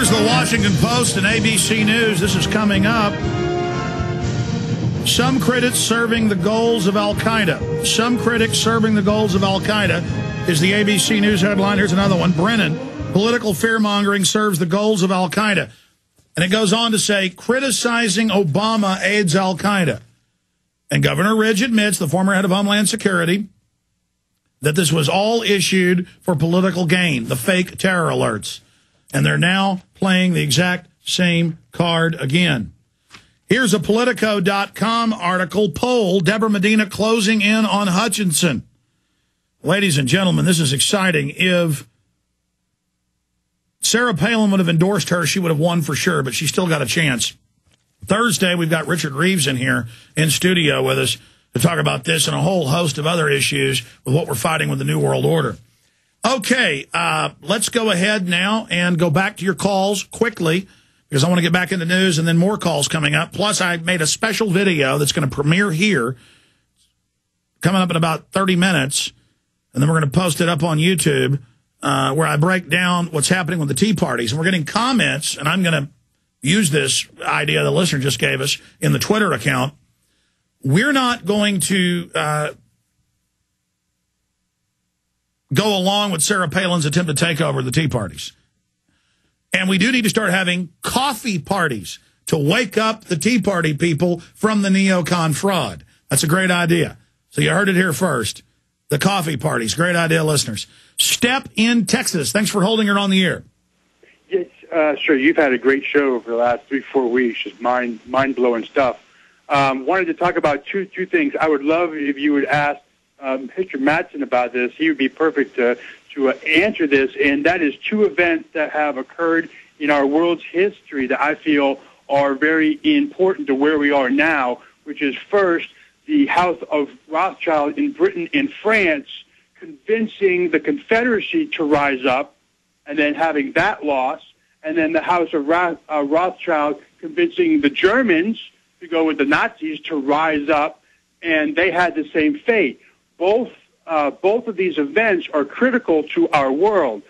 Here's the Washington Post and ABC News. This is coming up. Some critics serving the goals of al-Qaeda. Some critics serving the goals of al-Qaeda is the ABC News headline. Here's another one. Brennan, political fear-mongering serves the goals of al-Qaeda. And it goes on to say, criticizing Obama aids al-Qaeda. And Governor Ridge admits, the former head of Homeland Security, that this was all issued for political gain, the fake terror alerts. And they're now playing the exact same card again. Here's a Politico.com article, poll, Deborah Medina closing in on Hutchinson. Ladies and gentlemen, this is exciting. If Sarah Palin would have endorsed her, she would have won for sure, but she still got a chance. Thursday, we've got Richard Reeves in here in studio with us to talk about this and a whole host of other issues with what we're fighting with the New World Order. Okay, let's go ahead now and go back to your calls quickly, because I want to get back into news and then more calls coming up. Plus, I made a special video that's going to premiere here, coming up in about 30 minutes, and then we're going to post it up on YouTube, where I break down what's happening with the Tea Parties. And we're getting comments, and I'm going to use this idea the listener just gave us in the Twitter account. We're not going to go along with Sarah Palin's attempt to take over the Tea Parties. And we do need to start having coffee parties to wake up the Tea Party people from the neocon fraud. That's a great idea. So you heard it here first. The coffee parties. Great idea, listeners. Step in Texas. Thanks for holding her on the air. Yes, sure. You've had a great show over the last 3-4 weeks. Just mind-blowing stuff. Wanted to talk about two things. I would love if you would ask Mr. Madsen about this. He would be perfect to answer this, and that is two events that have occurred in our world's history that I feel are very important to where we are now, which is first the House of Rothschild in Britain and France convincing the Confederacy to rise up and then having that loss, and then the House of Rothschild convincing the Germans to go with the Nazis to rise up, and they had the same fate. Both of these events are critical to our world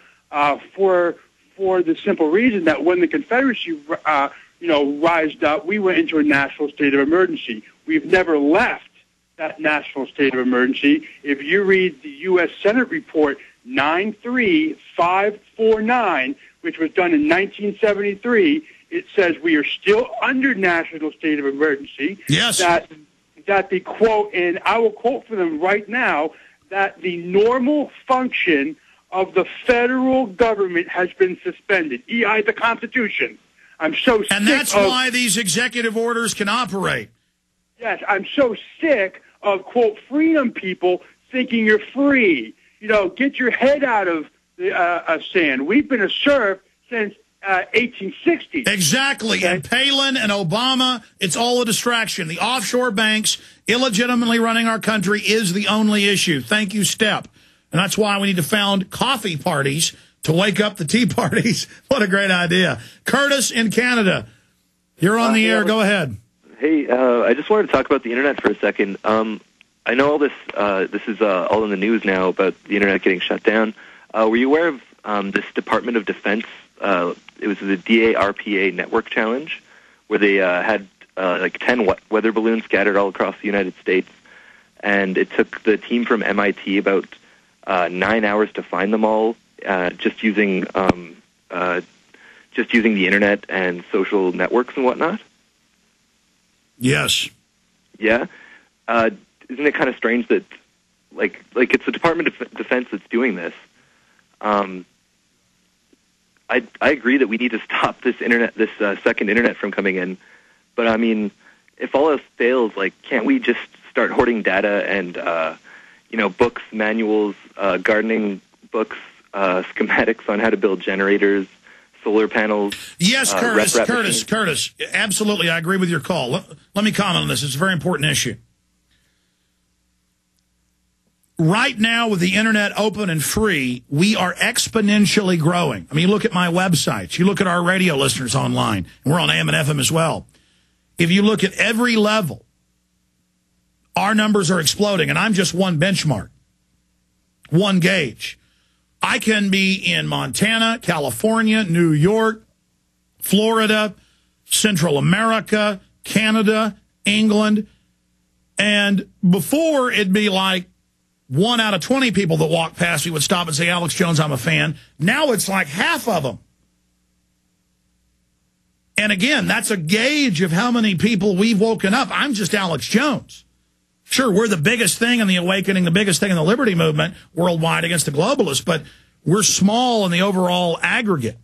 for the simple reason that when the Confederacy, rised up, we went into a national state of emergency. We've never left that national state of emergency. If you read the U.S. Senate report 93549, which was done in 1973, it says we are still under national state of emergency. Yes. That the quote, and I will quote for them right now, that the normal function of the federal government has been suspended, EI the Constitution. I'm so sick And that's why these executive orders can operate. Yes, I'm so sick of, quote, freedom people thinking you're free. Get your head out of the sand. We've been a serf since 1860. Exactly. Okay? And Palin and Obama, it's all a distraction. The offshore banks illegitimately running our country is the only issue. Thank you, Step. And that's why we need to found coffee parties to wake up the Tea Parties. What a great idea. Curtis in Canada, you're on the air. Go ahead. Hey, I just wanted to talk about the Internet for a second. I know all this is all in the news now about the Internet getting shut down. Were you aware of this Department of Defense? It was the DARPA Network Challenge, where they had like 10 weather balloons scattered all across the United States, and it took the team from MIT about 9 hours to find them all, just using the Internet and social networks and whatnot. Yes. Yeah. Isn't it kind of strange that, like it's the Department of Defense that's doing this? I agree that we need to stop this second internet from coming in, but I mean, if all else fails, can't we just start hoarding data and books, manuals, gardening books, schematics on how to build generators, solar panels? Yes, Curtis, absolutely, I agree with your call. Let me comment on this. It's a very important issue. Right now, with the Internet open and free, we are exponentially growing. I mean, you look at my websites. You look at our radio listeners online. And we're on AM and FM as well. If you look at every level, our numbers are exploding. And I'm just one benchmark, one gauge. I can be in Montana, California, New York, Florida, Central America, Canada, England. And before, it'd be like 1 out of 20 people that walk past me would stop and say, Alex Jones, I'm a fan. Now it's like half of them. And again, that's a gauge of how many people we've woken up. I'm just Alex Jones. Sure, we're the biggest thing in the awakening, the biggest thing in the liberty movement worldwide against the globalists, but we're small in the overall aggregate.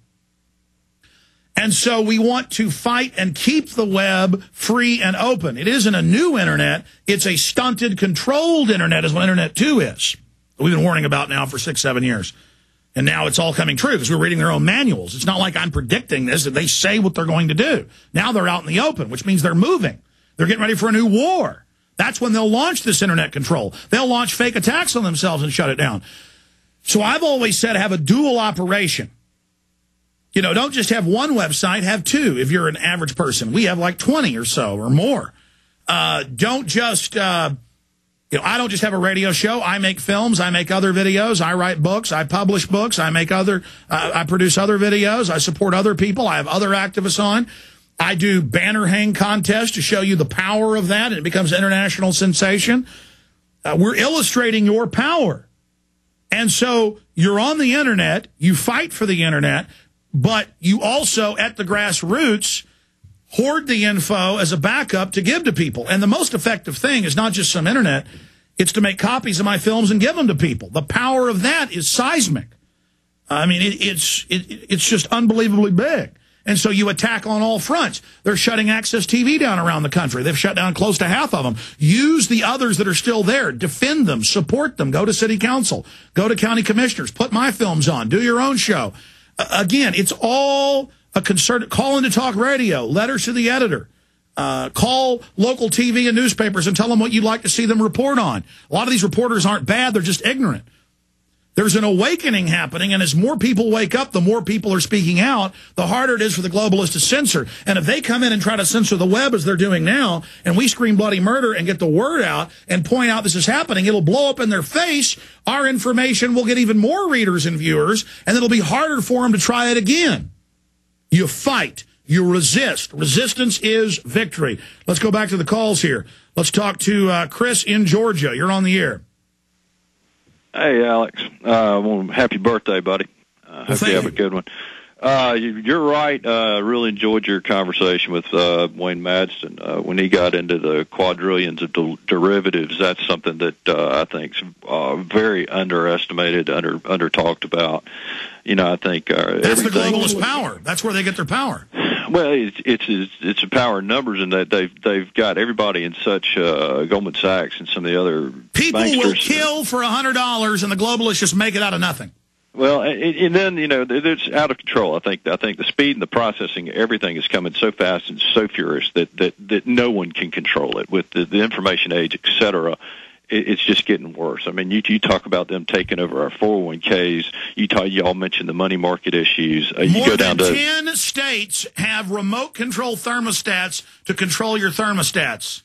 And so we want to fight and keep the web free and open. It isn't a new internet. It's a stunted, controlled internet is what Internet 2 is. We've been warning about now for 6, 7 years. And now it's all coming true because we're reading their own manuals. It's not like I'm predicting this. They say what they're going to do. Now they're out in the open, which means they're moving. They're getting ready for a new war. That's when they'll launch this internet control. They'll launch fake attacks on themselves and shut it down. So I've always said have a dual operation. You know, don't just have one website, have two if you're an average person. We have like 20 or so or more. Don't just, I don't just have a radio show. I make films. I make other videos. I write books. I publish books. I produce other videos. I support other people. I have other activists on. I do banner hang contests to show you the power of that, and it becomes an international sensation. We're illustrating your power. And so you're on the internet. You fight for the internet. But you also, at the grassroots, hoard the info as a backup to give to people. And the most effective thing is not just some internet. It's to make copies of my films and give them to people. The power of that is seismic. I mean, it's just unbelievably big. And so you attack on all fronts. They're shutting Access TV down around the country. They've shut down close to half of them. Use the others that are still there. Defend them. Support them. Go to city council. Go to county commissioners. Put my films on. Do your own show. Again, it's all a concerted call into talk radio, letters to the editor, call local TV and newspapers and tell them what you'd like to see them report on. A lot of these reporters aren't bad. They're just ignorant. There's an awakening happening, and as more people wake up, the more people are speaking out, the harder it is for the globalists to censor. And if they come in and try to censor the web as they're doing now, and we scream bloody murder and get the word out and point out this is happening, it'll blow up in their face. Our information will get even more readers and viewers, and it'll be harder for them to try it again. You fight. You resist. Resistance is victory. Let's go back to the calls here. Let's talk to Chris in Georgia. You're on the air. Hey, Alex. Well, happy birthday, buddy. Hope you have a good one. You're right. Really enjoyed your conversation with Wayne Madsen. When he got into the quadrillions of derivatives, that's something that I think is very underestimated, under talked about. You know, I think that's the globalist power. That's where they get their power. Well, it's a power in numbers, and that they've got everybody in such Goldman Sachs and some of the other people banksters will kill for $100, and the globalists just make it out of nothing. Well, and then, you know, it's out of control. I think the speed and the processing, everything is coming so fast and so furious that no one can control it. With the information age, et cetera, it's just getting worse. I mean, you talk about them taking over our 401ks. You all mentioned the money market issues. You go down More to than 10 states have remote control thermostats to control your thermostats.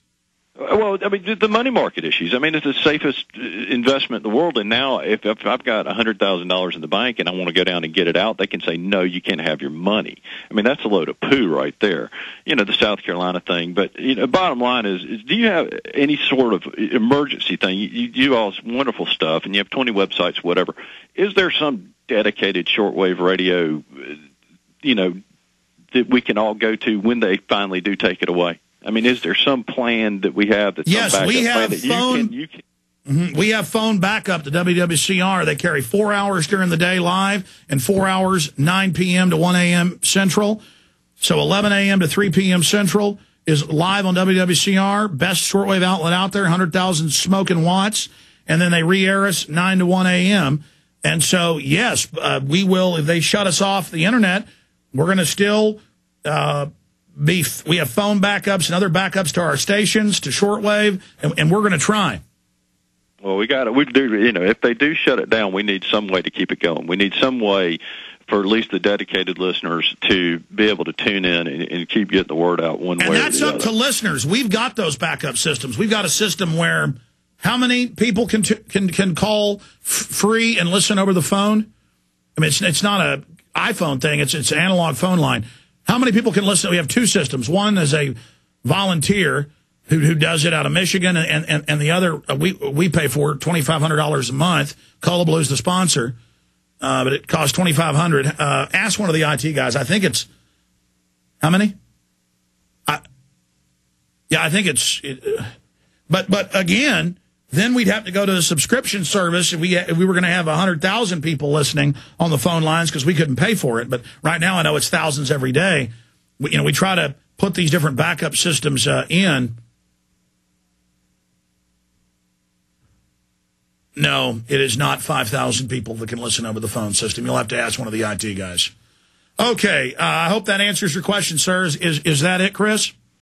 Well, I mean, the money market issues. I mean, it's the safest investment in the world. And now, if I've got $100,000 in the bank and I want to go down and get it out, they can say, no, you can't have your money. I mean, that's a load of poo right there. You know, the South Carolina thing. But, you know, bottom line is do you have any sort of emergency thing? You do all this wonderful stuff, and you have 20 websites, whatever. Is there some dedicated shortwave radio, you know, that we can all go to when they finally do take it away? I mean, is there some plan that we have that's yes, some we have plan that phone. you can We have phone backup to WWCR. They carry 4 hours during the day live and 4 hours 9 p.m. to 1 a.m. Central. So 11 a.m. to 3 p.m. Central is live on WWCR, best shortwave outlet out there, 100,000 smoking watts, and then they re-air us 9 to 1 a.m. And so, yes, we will, if they shut us off the internet, we're going to still we have phone backups and other backups to our stations, to shortwave, and we're going to try. Well, we do, you know, if they do shut it down, we need some way to keep it going. We need some way for at least the dedicated listeners to be able to tune in and keep getting the word out one way or the other. And that's up to listeners. We've got those backup systems. We've got a system where how many people can call free and listen over the phone? I mean, it's not an iPhone thing. It's an analog phone line. How many people can listen? We have two systems. One is a volunteer who does it out of Michigan, and the other we pay for $2,500 a month. Hullablue's the sponsor, but it costs $2,500. Ask one of the IT guys. I think it's how many? I think it's. But again, then we'd have to go to the subscription service if we were going to have 100,000 people listening on the phone lines because we couldn't pay for it. But right now, I know it's thousands every day. We try to put these different backup systems in. No, it is not 5,000 people that can listen over the phone system. You'll have to ask one of the IT guys. Okay, I hope that answers your question, sir. Is that it, Chris?